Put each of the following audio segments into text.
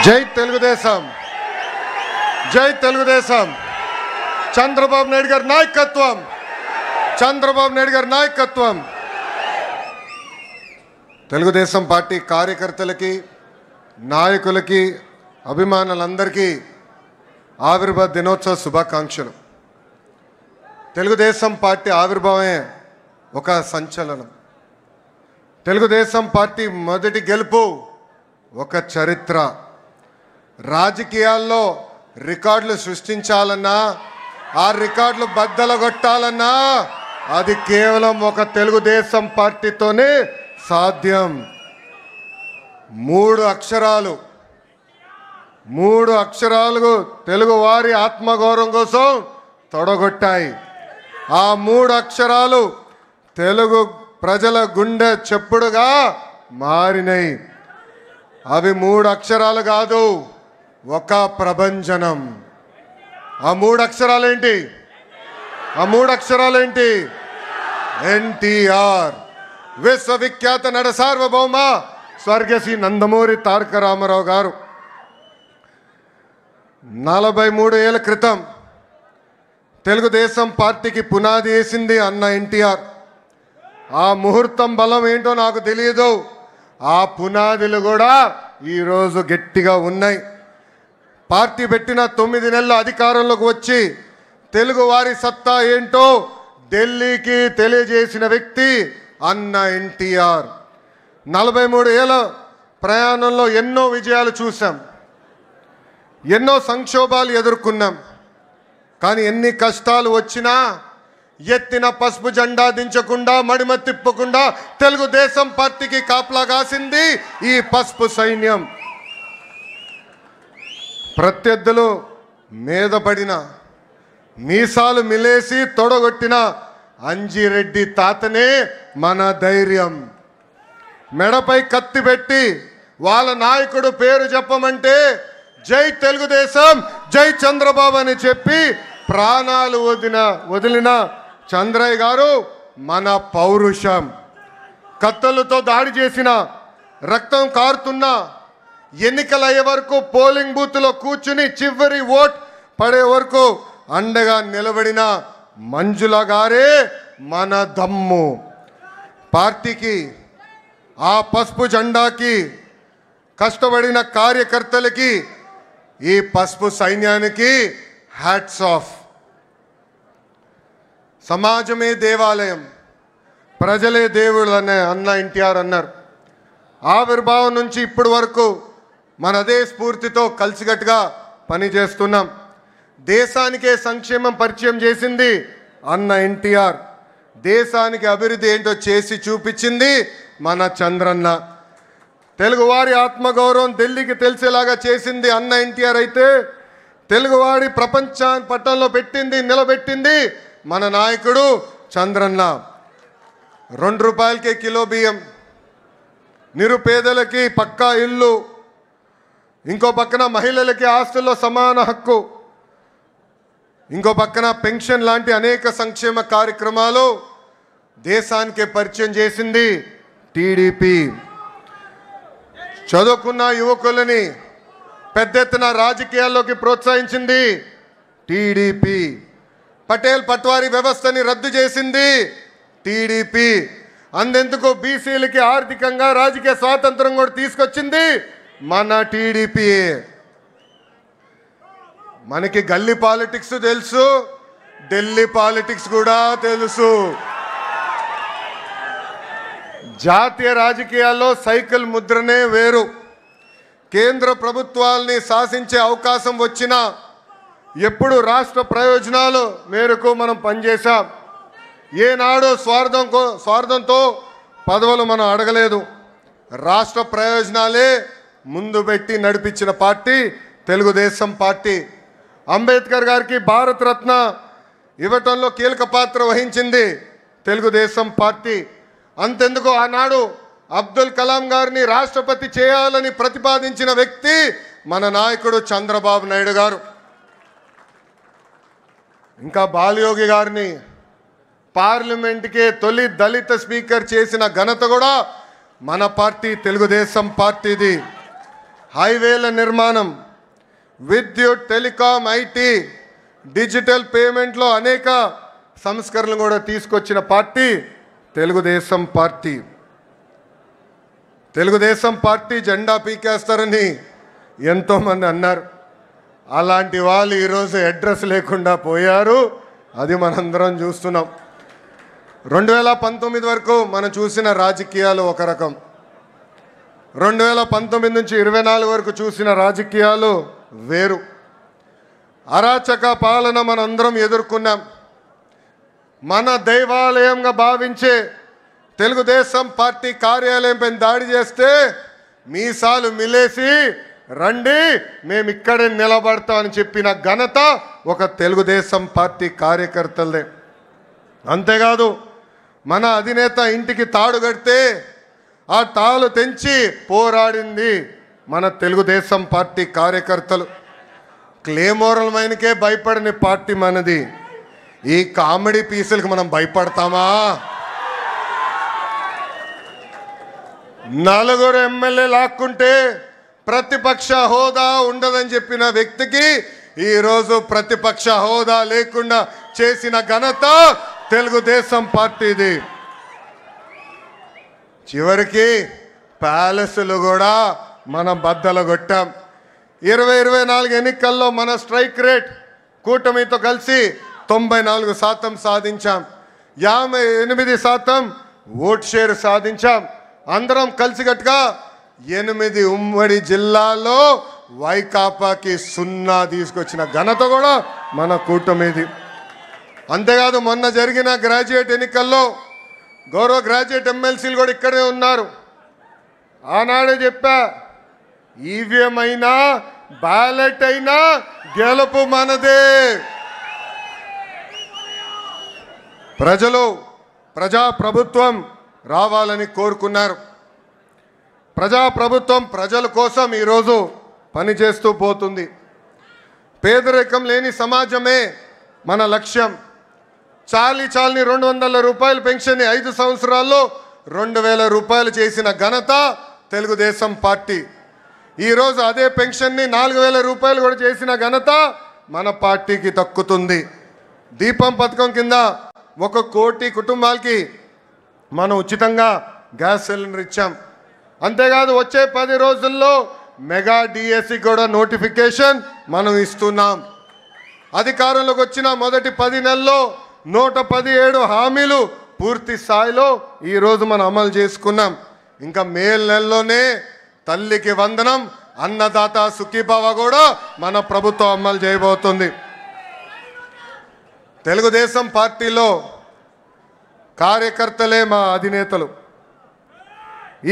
జై తెలుగుదేశం, జై తెలుగుదేశం. చంద్రబాబు నాయుడు గారి నాయకత్వం, చంద్రబాబు నాయుడు గారి నాయకత్వం. తెలుగుదేశం పార్టీ కార్యకర్తలకి, నాయకులకి, అభిమానులందరికీ ఆవిర్భావ దినోత్సవ శుభాకాంక్షలు. తెలుగుదేశం పార్టీ ఆవిర్భావమే ఒక సంచలనం. తెలుగుదేశం పార్టీ మొదటి గెలుపు ఒక చరిత్ర. రాజకీయాల్లో రికార్డులు సృష్టించాలన్నా, ఆ రికార్డులు బద్దలగొట్టాలన్నా అది కేవలం ఒక తెలుగుదేశం పార్టీతోనే సాధ్యం. మూడు అక్షరాలు తెలుగు వారి ఆత్మగౌరవం కోసం తొడగొట్టాయి. ఆ మూడు అక్షరాలు తెలుగు ప్రజల గుండె చెప్పుడుగా మారినాయి. అవి మూడు అక్షరాలు కాదు, ఒక ప్రభంజనం. ఆ మూడు అక్షరాలేంటి? ఎన్టీఆర్, విశ్వవిఖ్యాత నట సార్వభౌమ స్వర్గశ్రీ నందమూరి తారక రామారావు గారు 43 ఏళ్ల క్రితం తెలుగుదేశం పార్టీకి పునాది వేసింది అన్న ఎన్టీఆర్. ఆ ముహూర్తం బలం ఏంటో నాకు తెలియదు. ఆ పునాదులు కూడా ఈరోజు గట్టిగా ఉన్నాయి. పార్టీ పెట్టిన 9 నెలల అధికారంలోకి వచ్చి తెలుగు వారి సత్తా ఏంటో ఢిల్లీకి తెలియజేసిన వ్యక్తి అన్న ఎన్టీఆర్. 43 ఏళ్ల ప్రయాణంలో ఎన్నో విజయాలు చూసాం, ఎన్నో సంక్షోభాలు ఎదుర్కొన్నాం. కానీ ఎన్ని కష్టాలు వచ్చినా ఎత్తిన పసుపు జెండా దించకుండా, మడిమ తిప్పకుండా తెలుగుదేశం పార్టీకి కాపలా కాసింది ఈ పసుపు సైన్యం. ప్రత్యర్థులు మీద పడిన, మీసాలు మిలేసి తొడగొట్టిన అంజిరెడ్డి తాతనే మన ధైర్యం. మెడపై కత్తి పెట్టి వాళ్ళ నాయకుడు పేరు చెప్పమంటే జై తెలుగుదేశం, జై చంద్రబాబు అని చెప్పి ప్రాణాలు వదిలిన చంద్రయ్య గారు మన పౌరుషం. కత్తులతో దాడి చేసిన, రక్తం కారుతున్న, ఎన్నికలు అయ్యే వరకు పోలింగ్ బూత్లో కూర్చుని చివరి ఓట్ పడే వరకు అండగా నిలబడిన మంజుల గారే మన దమ్ము. పార్టీకి, ఆ పసుపు జెండాకి కష్టపడిన కార్యకర్తలకి, ఈ పసుపు సైన్యానికి హ్యాట్స్ ఆఫ్. సమాజమే దేవాలయం, ప్రజలే దేవుళ్ళు అనే అన్న ఎన్టీఆర్ అన్నారు. ఆవిర్భావం నుంచి ఇప్పటి వరకు మన అదే స్ఫూర్తితో కలిసికట్టుగా పనిచేస్తున్నాం. దేశానికే సంక్షేమం పరిచయం చేసింది అన్న ఎన్టీఆర్. దేశానికి అభివృద్ధి ఏంటో చేసి చూపించింది మన చంద్రన్న. తెలుగువారి ఆత్మగౌరవం ఢిల్లీకి తెలిసేలాగా చేసింది అన్న ఎన్టీఆర్ అయితే, తెలుగువాడి ప్రపంచ పట్టణంలో పెట్టింది, నిలబెట్టింది మన నాయకుడు చంద్రన్న. 2 రూపాయలకే కిలో బియ్యం, నిరుపేదలకి పక్కా ఇల్లు, ఇంకో పక్కన మహిళలకి ఆస్తుల్లో సమాన హక్కు, ఇంకో పక్కన పెన్షన్ లాంటి అనేక సంక్షేమ కార్యక్రమాలు దేశానికే పరిచయం చేసింది టీడీపీ. చదువుకున్న యువకులని పెద్ద ఎత్తున రాజకీయాల్లోకి ప్రోత్సహించింది టీడీపీ. పటేల్ పట్వారీ వ్యవస్థని రద్దు చేసింది టీడీపీ. అందెందుకు బీసీలకి ఆర్థికంగా రాజకీయ స్వాతంత్రం కూడా తీసుకొచ్చింది మన టీడీపీ. మనకి గల్లీ పాలిటిక్స్ తెలుసు, ఢిల్లీ పాలిటిక్స్ కూడా తెలుసు. జాతీయ రాజకీయాల్లో సైకిల్ ముద్రనే వేరు. కేంద్ర ప్రభుత్వాల్ని శాసించే అవకాశం వచ్చినా ఎప్పుడు రాష్ట్ర ప్రయోజనాలు మేరకు మనం పనిచేశాం. ఏనాడు స్వార్థంతో పదవులు మనం అడగలేదు. రాష్ట్ర ప్రయోజనాలే ముందు పెట్టి నడిపించిన పార్టీ తెలుగుదేశం పార్టీ. అంబేద్కర్ గారికి భారతరత్న ఇవ్వటంలో కీలక పాత్ర వహించింది తెలుగుదేశం పార్టీ. అంతెందుకు ఆనాడు అబ్దుల్ కలాం గారిని రాష్ట్రపతి చేయాలని ప్రతిపాదించిన వ్యక్తి మన నాయకుడు చంద్రబాబు నాయుడు గారు. ఇంకా బాలయోగి గారిని పార్లమెంట్కే తొలి దళిత స్పీకర్ చేసిన ఘనత కూడా మన పార్టీ తెలుగుదేశం పార్టీది. హైవేల నిర్మాణం, విద్యుత్, టెలికాం, ఐటీ, డిజిటల్ పేమెంట్లో అనేక సంస్కరణలు కూడా తీసుకొచ్చిన party Telugu Desam party. Telugu Desam party జెండా పీకేస్తారని ఎంతోమంది అన్నారు. అలాంటి వాళ్ళు ఈరోజు అడ్రస్ లేకుండా పోయారు. అది మనందరం చూస్తున్నాం. 2019 వరకు మనం చూసిన రాజకీయాలు ఒక రకం, 2019 నుంచి 24 వరకు చూసిన రాజకీయాలు వేరు. అరాచక పాలన మనందరం ఎదుర్కొన్నాం. మన దైవాలయంగా భావించే తెలుగుదేశం పార్టీ కార్యాలయంపై దాడి చేస్తే మీసాలు మిలేసి రండి మేము ఇక్కడే నిలబడతామని చెప్పిన ఘనత ఒక తెలుగుదేశం పార్టీ కార్యకర్తలదే. అంతేకాదు, మన అధినేత ఇంటికి తాడు కడితే ఆ తాళ్ళు తెంచి పోరాడింది మన తెలుగుదేశం పార్టీ కార్యకర్తలు. క్లేమోరల్ మైన్కే భయపడని పార్టీ మనది. ఈ కామెడీ పీసులకు మనం భయపడతామా? 4 ఎమ్మెల్యే లాక్కుంటే ప్రతిపక్ష హోదా ఉండదని చెప్పిన వ్యక్తికి ఈరోజు ప్రతిపక్ష హోదా లేకుండా చేసిన ఘనత తెలుగుదేశం పార్టీది. చివరికి ప్యాలెస్లు కూడా మనం బద్దలు కొట్టాం. 2024 ఎన్నికల్లో మన స్ట్రైక్ రేట్ కూటమితో కలిసి 94% సాధించాం. 58% ఓట్ షేర్ సాధించాం. అందరం కలిసికట్టుగా 8 ఉమ్మడి జిల్లాల్లో వైకాపాకి 0 తీసుకొచ్చిన ఘనత కూడా మన కూటమిది. అంతేకాదు, మొన్న జరిగిన గ్రాడ్యుయేట్ ఎన్నికల్లో గౌరవ గ్రాడ్యుయేట్ ఎమ్మెల్సీలు కూడా ఇక్కడే ఉన్నారు. ఆనాడే చెప్పా, ఈవీఎం అయినా బ్యాలెట్ అయినా గెలుపు మనదే. ప్రజలు ప్రజాప్రభుత్వం రావాలని కోరుకున్నారు. ప్రజాప్రభుత్వం ప్రజల కోసం ఈరోజు పనిచేస్తూ పోతుంది. పేదరికం లేని సమాజమే మన లక్ష్యం. చాలీ 200 రూపాయల పెన్షన్ 5 సంవత్సరాల్లో 2000 రూపాయలు చేసిన ఘనత తెలుగుదేశం పార్టీ. ఈరోజు అదే పెన్షన్ని 4000 రూపాయలు కూడా చేసిన ఘనత మన పార్టీకి దక్కుతుంది. దీపం పథకం కింద 1 కోటి కుటుంబాలకి మనం ఉచితంగా గ్యాస్ సిలిండర్ ఇచ్చాం. అంతేకాదు, వచ్చే 10 రోజుల్లో మెగా డిఎస్సి కూడా నోటిఫికేషన్ మనం ఇస్తున్నాం. అధికారంలోకి వచ్చిన మొదటి 10 నెలల్లో 117 హామీలు పూర్తి స్థాయిలో ఈరోజు మనం అమలు చేసుకున్నాం. ఇంకా మే నెలలోనే తల్లికి వందనం, అన్నదాత సుఖీభావ కూడా మన ప్రభుత్వం అమలు చేయబోతుంది. తెలుగుదేశం పార్టీలో కార్యకర్తలే మా అధినేతలు.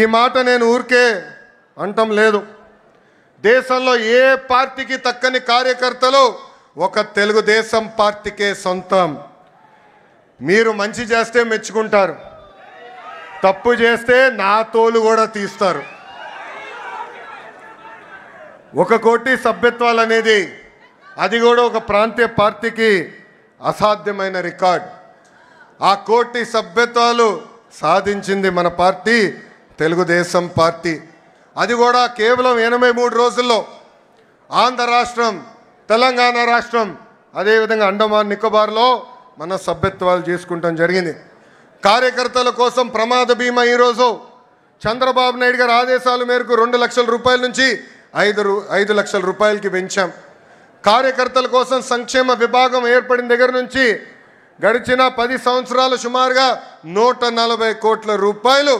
ఈ మాట నేను ఊరికే అంటం లేదు. దేశంలో ఏ పార్టీకి తక్కని కార్యకర్తలు ఒక తెలుగుదేశం పార్టీకే సొంతం. మీరు మంచి చేస్తే మెచ్చుకుంటారు, తప్పు చేస్తే నా తోలు కూడా తీస్తారు. 1 కోటి సభ్యత్వాలు అనేది అది కూడా ఒక ప్రాంతీయ పార్టీకి అసాధ్యమైన రికార్డ్. ఆ 1 కోటి సభ్యత్వాలు సాధించింది మన పార్టీ తెలుగుదేశం పార్టీ. అది కూడా కేవలం 83 రోజుల్లో. ఆంధ్ర రాష్ట్రం, తెలంగాణ రాష్ట్రం, అదేవిధంగా అండమాన్ నికోబార్లో మన సభ్యత్వాలు చేసుకుంటాం జరిగింది. కార్యకర్తల కోసం ప్రమాద బీమా ఈరోజు చంద్రబాబు నాయుడు గారి ఆదేశాల మేరకు 2 లక్షల రూపాయల నుంచి 5 లక్షల రూపాయలకి పెంచాం. కార్యకర్తల కోసం సంక్షేమ విభాగం ఏర్పడిన దగ్గర నుంచి గడిచిన 10 సంవత్సరాలు సుమారుగా 140 కోట్ల రూపాయలు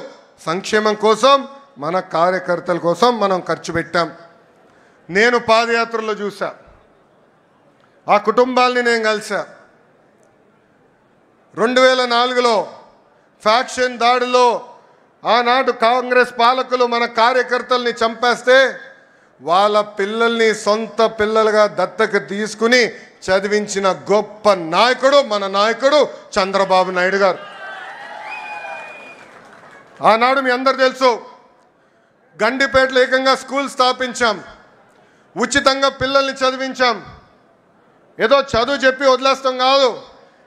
సంక్షేమం కోసం, మన కార్యకర్తల కోసం మనం ఖర్చు పెట్టాం. నేను పాదయాత్రలో చూసా, ఆ కుటుంబాల్ని నేను కలిసా. 2004లో ఫ్యాక్షన్ దాడిలో ఆనాడు కాంగ్రెస్ పాలకులు మన కార్యకర్తల్ని చంపేస్తే వాళ్ళ పిల్లల్ని సొంత పిల్లలుగా దత్తకు తీసుకుని చదివించిన గొప్ప నాయకుడు మన నాయకుడు చంద్రబాబు నాయుడు గారు. ఆనాడు మీ అందరు తెలుసు, గండిపేటలో ఏకంగా స్కూల్ స్థాపించాం, ఉచితంగా పిల్లల్ని చదివించాం. ఏదో చదువు చెప్పి వదిలేస్తాం కాదు,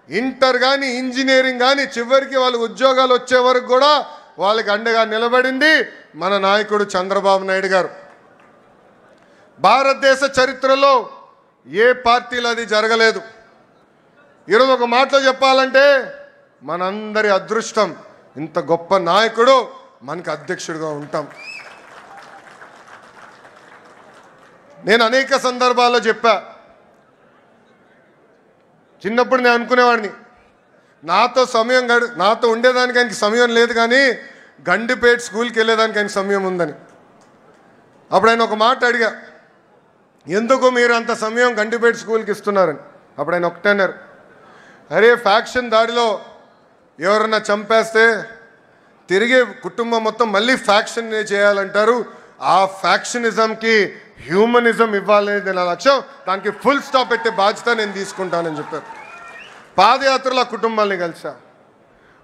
ఇంటర్ కానీ ఇంజనీరింగ్ కానీ చివరికి వాళ్ళకి ఉద్యోగాలు వచ్చే వరకు కూడా వాళ్ళకి అండగా నిలబడింది మన నాయకుడు చంద్రబాబు నాయుడు గారు. భారతదేశ చరిత్రలో ఏ పార్టీలో అది జరగలేదు. ఈరోజు ఒక మాటలో చెప్పాలంటే మనందరి అదృష్టం, ఇంత గొప్ప నాయకుడు మనకు అధ్యక్షుడిగా ఉంటాం. నేను అనేక సందర్భాల్లో చెప్పా, చిన్నప్పుడు నేను అనుకునేవాడిని నాతో ఉండేదానికి ఆయనకి సమయం లేదు, కానీ గండిపేట స్కూల్కి వెళ్ళేదానికి ఆయనకి సమయం ఉందని. అప్పుడు ఆయన ఒక మాట అడిగా, ఎందుకు మీరు అంత సమయం గండిపేట స్కూల్కి ఇస్తున్నారని. అప్పుడు ఆయన ఒకటే అన్నారు, అరే ఫ్యాక్షన్ దాడిలో ఎవరన్నా చంపేస్తే తిరిగి కుటుంబం మొత్తం మళ్ళీ ఫ్యాక్షన్ చేయాలంటారు, ఆ ఫ్యాక్షనిజంకి హ్యూమనిజం ఇవ్వాలనేది నా లక్ష్యం, దానికి ఫుల్ స్టాప్ పెట్టే బాధ్యత నేను తీసుకుంటానని చెప్పారు. పాదయాత్రలో కుటుంబాలని కలిసా.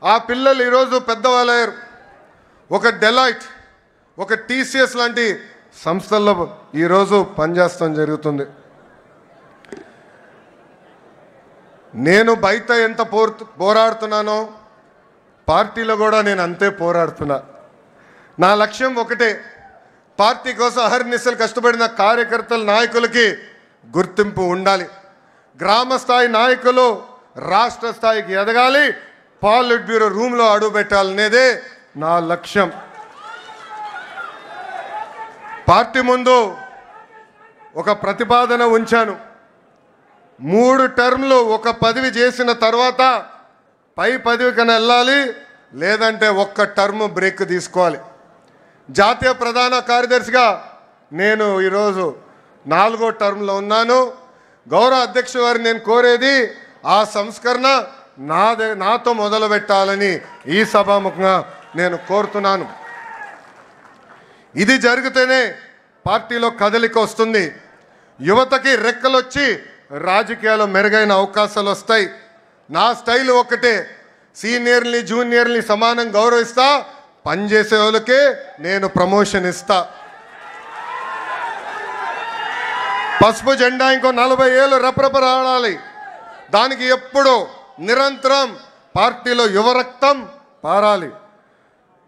ఆ పిల్లలు ఈరోజు పెద్దవాళ్ళయ్యారు. ఒక డెలాయిట్, ఒక టీసీఎస్ లాంటి సంస్థల్లో ఈరోజు పనిచేస్తాం జరుగుతుంది. నేను బయట ఎంత పోరాడుతున్నానో పార్టీలో కూడా నేను అంతే పోరాడుతున్నా. నా లక్ష్యం ఒకటే, పార్టీ కోసం అహర్నిశలు కష్టపడిన కార్యకర్తల నాయకులకి గుర్తింపు ఉండాలి. గ్రామ స్థాయి నాయకులు రాష్ట్ర స్థాయికి ఎదగాలి, పాలిట్ బ్యూరో రూమ్లో అడుగు పెట్టాలనేదే నా లక్ష్యం. పార్టీ ముందు ఒక ప్రతిపాదన ఉంచాను. 3 టర్మ్లు ఒక పదవి చేసిన తర్వాత పై పదవి కన్నా వెళ్ళాలి, లేదంటే ఒక్క టర్మ్ బ్రేక్ తీసుకోవాలి. జాతీయ ప్రధాన కార్యదర్శిగా నేను ఈరోజు 4వ టర్మ్లో ఉన్నాను. గౌరవ అధ్యక్షుడు వారు నేను కోరేది ఆ సంస్కరణ నాతో మొదలు పెట్టాలని ఈ సభాముఖంగా నేను కోరుతున్నాను. ఇది జరిగితేనే పార్టీలో కదలిక వస్తుంది, యువతకి రెక్కలొచ్చి రాజకీయాల్లో మెరుగైన అవకాశాలు వస్తాయి. నా స్టైల్ ఒకటే, సీనియర్ని జూనియర్ని సమానం గౌరవిస్తా, పనిచేసే వాళ్ళకే నేను ప్రమోషన్ ఇస్తా. పసుపు జెండా ఇంకో 40 ఏళ్ళు రెపరెపలాడాలి. దానికి ఎప్పుడూ నిరంతరం పార్టీలో యువరక్తం పారాలి.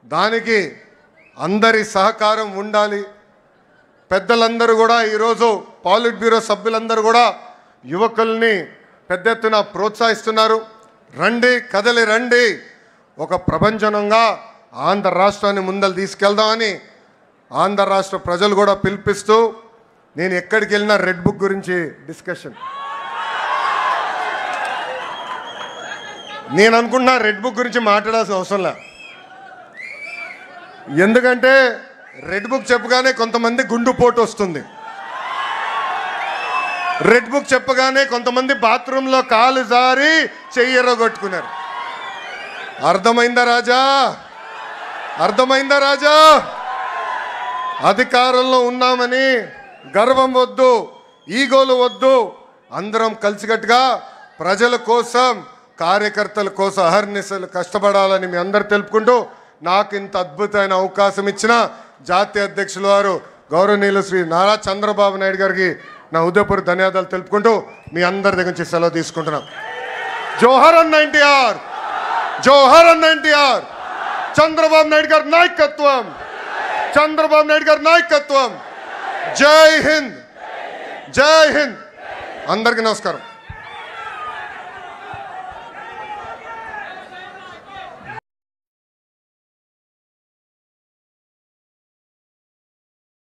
దానికి అందరి సహకారం ఉండాలి. పెద్దలందరూ కూడా ఈరోజు పాలిట్ బ్యూరో సభ్యులందరూ కూడా యువకుల్ని పెద్ద ఎత్తున ప్రోత్సహిస్తున్నారు. రండి, కదలి రండి, ఒక ప్రపంచంగా ఆంధ్ర రాష్ట్రాన్ని ముందలు తీసుకెళ్దామని ఆంధ్ర రాష్ట్ర ప్రజలు కూడా పిలిపిస్తూ, నేను ఎక్కడికి వెళ్ళినా రెడ్ బుక్ గురించి డిస్కషన్. నేను అనుకుంటున్నా రెడ్ బుక్ గురించి మాట్లాడాల్సిన అవసరం లే. ఎందుకంటే రెడ్ బుక్ చెప్పగానే కొంతమంది గుండుపోటు వస్తుంది, రెడ్ బుక్ చెప్పగానే కొంతమంది బాత్రూంలో కాలు జారి చెయ్యరగొట్టుకున్నారు. అర్థమైందా రాజా? అర్థమైందా రాజా? అధికారంలో ఉన్నామని గర్వం వద్దు, ఈగోలు వద్దు. అందరం కలిసికట్టుగా ప్రజల కోసం, కార్యకర్తల కోసం అహర్నిశలు కష్టపడాలని మీ అందరు తెలుపుకుంటూ, నాకు ఇంత అద్భుతమైన అవకాశం ఇచ్చిన జాతీయ అధ్యక్షుల వారు గౌరవనీయులు శ్రీ నారా చంద్రబాబు నాయుడు గారికి నా ఉదయపూర్వక ధన్యవాదాలు తెలుపుకుంటూ మీ అందరి దగ్గర నుంచి సెలవు తీసుకుంటున్నాం. జోహర్ అన్న ఎన్టీఆర్, జోహర్ అన్న ఎన్టీఆర్. చంద్రబాబు నాయుడు గారి నాయకత్వం, చంద్రబాబు నాయుడు గారి నాయకత్వం. జై హింద్, జై హింద్. అందరికీ నమస్కారం.